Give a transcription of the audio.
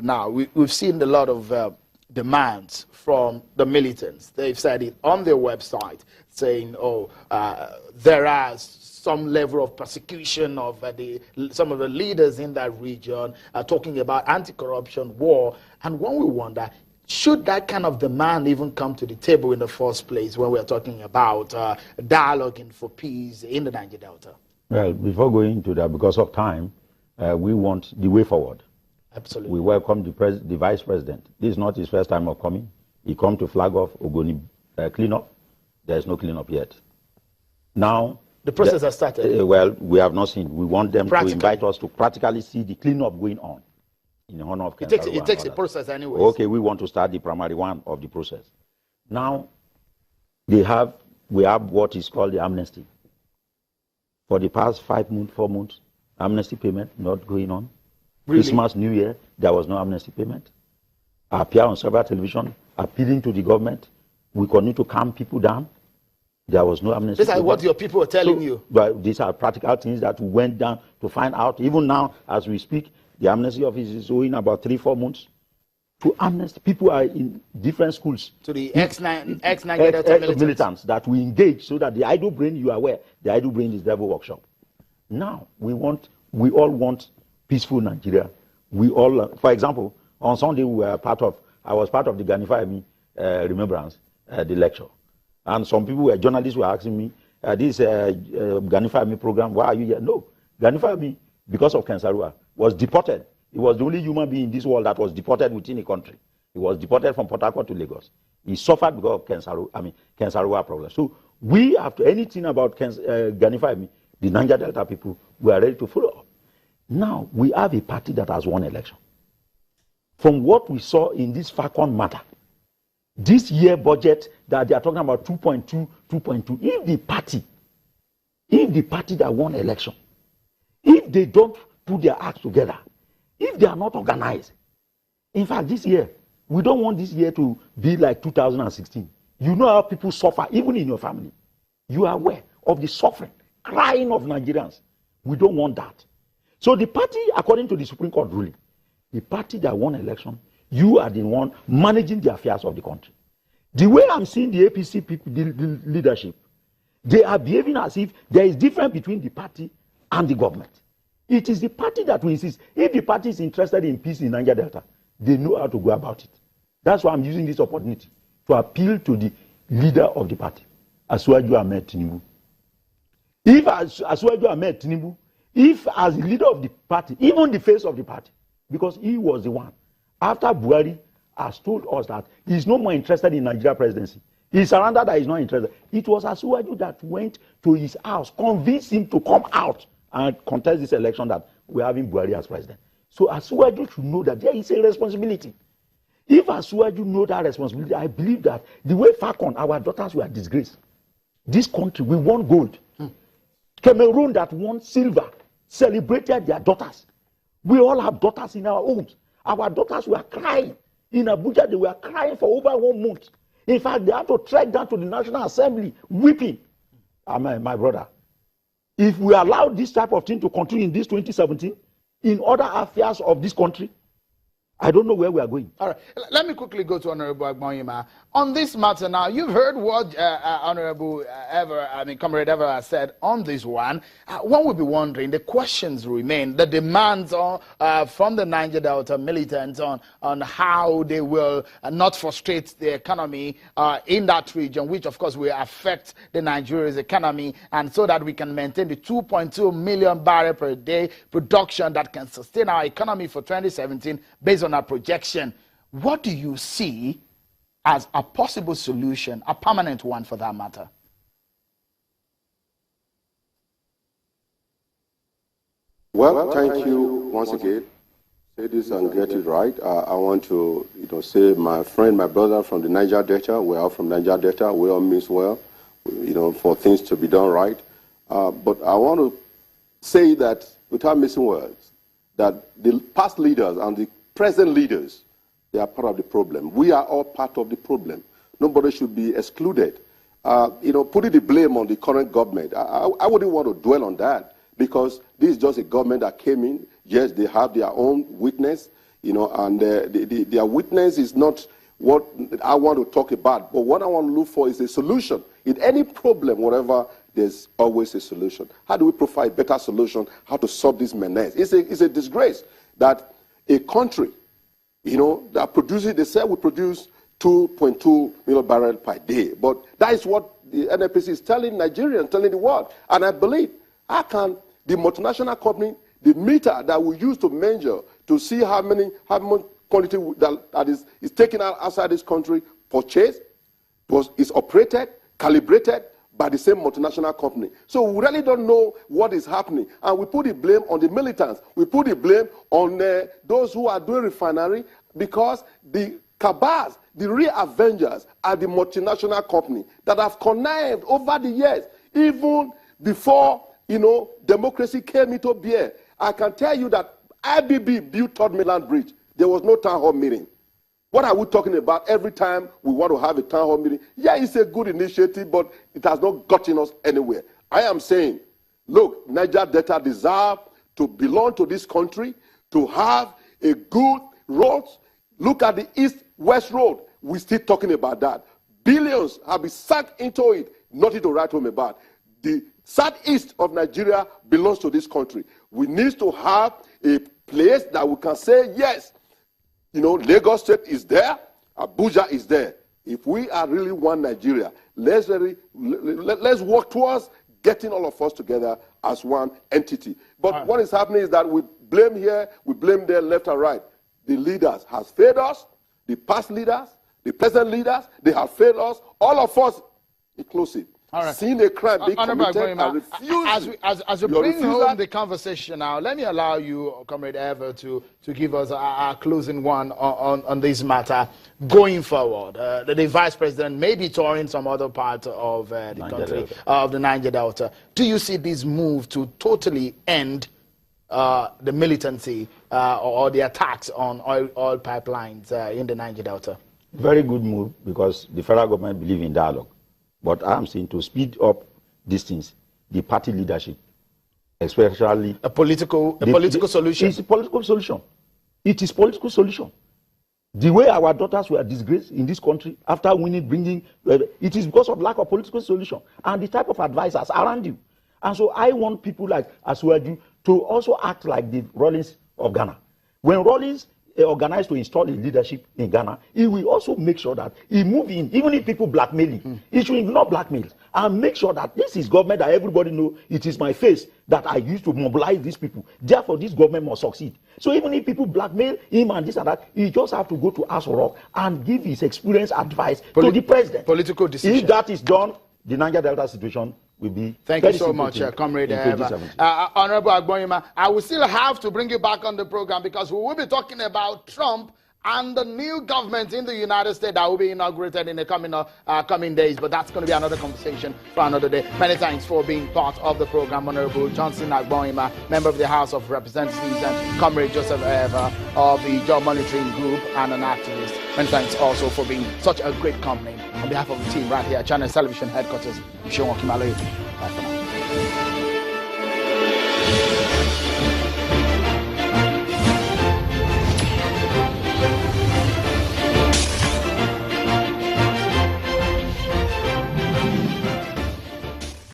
now, we've seen a lot of demands from the militants. They've said it on their website, saying, there are some level of persecution of some of the leaders in that region, talking about anti-corruption, war. And when we wonder, should that kind of demand even come to the table in the first place when we're talking about dialoguing for peace in the Niger Delta? Well, before going into that, because of time, we want the way forward. Absolutely. We welcome the Vice President. This is not his first time of coming. He come to flag off Ogoni cleanup. There is no cleanup yet. Now, the process has started. Well, we have not seen. We want them to invite us to practically see the cleanup going on in honor of Ken Saruwa. It takes a process anyway. Okay, we want to start the primary one of the process. Now, we have what is called the amnesty. For the past 4 months, amnesty payment not going on. Really? Christmas, New Year, there was no amnesty payment. I appear on several television appealing to the government. We continue to calm people down. There was no amnesty. These are what your people are telling you. But these are practical things that we went down to find out. Even now, as we speak, the amnesty office is owing about 3-4 months to amnesty. People are in different schools. To the ex-Niger militants that we engage so that the idle brain, you are aware, the idle brain is devil workshop. Now, we all want peaceful Nigeria. We all, for example, on Sunday I was part of the Agbonayinma remembrance, the lecture. And some people, journalists were asking me, this Agbonayinma program, why are you here? No, Agbonayinma, because of Ken Saruwa, was deported. He was the only human being in this world that was deported within a country. He was deported from Port Harcourt to Lagos. He suffered because of Ken Saruwa problem. So we, after anything about Agbonayinma, the Niger Delta people, we are ready to follow up. Now, we have a party that has won election. From what we saw in this Falcon matter, this year budget that they are talking about 2.2, if the party that won election, if they don't put their acts together, if they are not organized, in fact, this year, we don't want this year to be like 2016. You know how people suffer, even in your family. You are aware of the suffering, crying of Nigerians. We don't want that. So the party, according to the Supreme Court ruling, the party that won election, you are the one managing the affairs of the country. The way I'm seeing the APC people, the leadership, they are behaving as if there is difference between the party and the government. It is the party that will insist. If the party is interested in peace in Niger Delta, they know how to go about it. That's why I'm using this opportunity to appeal to the leader of the party, Asiwaju Ahmed Tinubu. If Asiwaju Ahmed Tinubu, if as the leader of the party, even the face of the party, because he was the one, after Buhari has told us that he's no more interested in Nigeria presidency, he surrendered that he's not interested. It was Asiwaju that went to his house, convinced him to come out and contest this election that we're having Buhari as president. So Asiwaju should know that there is a responsibility. If Asiwaju knows that responsibility, I believe that the way Falcon, our daughters were disgraced. This country, we won gold. Cameroon that won silver celebrated their daughters. We all have daughters in our homes. Our daughters were crying. In Abuja, they were crying for over 1 month. In fact, they had to trek down to the National Assembly, weeping. My brother, if we allow this type of thing to continue in this 2017, in other affairs of this country, I don't know where we are going. All right. Let me quickly go to Honorable Agbonayinma. On this matter now, you've heard what Comrade Ever has said on this one. One would be wondering, the questions remain, the demands from the Niger Delta militants on how they will not frustrate the economy in that region, which of course will affect the Nigeria's economy, and so that we can maintain the 2.2 million barrel per day production that can sustain our economy for 2017 based on our projection. What do you see as a possible solution, a permanent one for that matter? Well, thank you once again. Say this and get it right. I want to, say my friend, my brother from the Niger Delta. We're all from Niger Delta. We all mean well, for things to be done right. But I want to say that, without missing words, that the past leaders and the present leaders, they are part of the problem. We are all part of the problem. Nobody should be excluded. Putting the blame on the current government, I wouldn't want to dwell on that, because this is just a government that came in. Yes, they have their own weakness. and their witness is not what I want to talk about, but what I want to look for is a solution. In any problem, whatever, there's always a solution. How do we provide a better solution? How to solve this menace? It's a disgrace that a country, that produces, they say we produce 2.2 million barrels per day, but that is what the NNPC is telling Nigerians, telling the world. And I believe, how can the multinational company, the meter that we use to measure, to see how much quantity that is taken out outside this country, purchased, is operated, calibrated by the same multinational company. So we really don't know what is happening. And we put the blame on the militants. We put the blame on those who are doing refinery, because the cabals, the real avengers, are the multinational company that have connived over the years, even before democracy came into being. I can tell you that IBB built Third Mainland Bridge. There was no town hall meeting. What are we talking about every time we want to have a town hall meeting? Yeah, it's a good initiative, but it has not gotten us anywhere. I am saying, look, Niger Delta deserve to belong to this country, to have a good road. Look at the east-west road. We're still talking about that. Billions have been sunk into it, nothing to write home about. The southeast of Nigeria belongs to this country. We need to have a place that we can say, yes, Lagos State is there, Abuja is there. If we are really one Nigeria, let's work towards getting all of us together as one entity. But what is happening is that we blame here, we blame there, left and right. The leaders has failed us, the past leaders, the present leaders, they have failed us, all of us inclusive. All right. Seeing a crime being committed and refusing. As we bring home the conversation now, let me allow you, Comrade Ever, to give us our closing one on this matter going forward. The Vice President may be touring some other part of the country, of the Niger Delta. Do you see this move to totally end the militancy or the attacks on oil pipelines in the Niger Delta? Very good move, because the federal government believes in dialogue. But I'm saying, to speed up these things, the party leadership, especially a political solution. It's a political solution. It is political solution. The way our daughters were disgraced in this country after bringing, it is because of lack of political solution and the type of advisors around you. And so I want people like Asuwaju to also act like the Rawlings of Ghana. When Rawlings organized to install his leadership in Ghana, he will also make sure that he move in, even if people blackmailing, he should ignore blackmail and make sure that this is government that everybody know it is my face that I used to mobilize these people. Therefore, this government must succeed. So even if people blackmail him and this and that, he just have to go to Aso Rock and give his experience advice to the president. Political decision. If that is done, the Niger Delta situation will be. Thank you so much, Comrade Honorable Agbonayinma. I will still have to bring you back on the program, because we will be talking about Trump and the new government in the United States that will be inaugurated in the coming days. But that's going to be another conversation for another day. Many thanks for being part of the program, Honorable Johnson Agbonayinma, member of the House of Representatives, and Comrade Joseph Eva of the Job Monitoring Group and an activist. Many thanks also for being such a great company. On behalf of the team right here at Channel Television Headquarters, I'm Sean Kimale. Bye for now.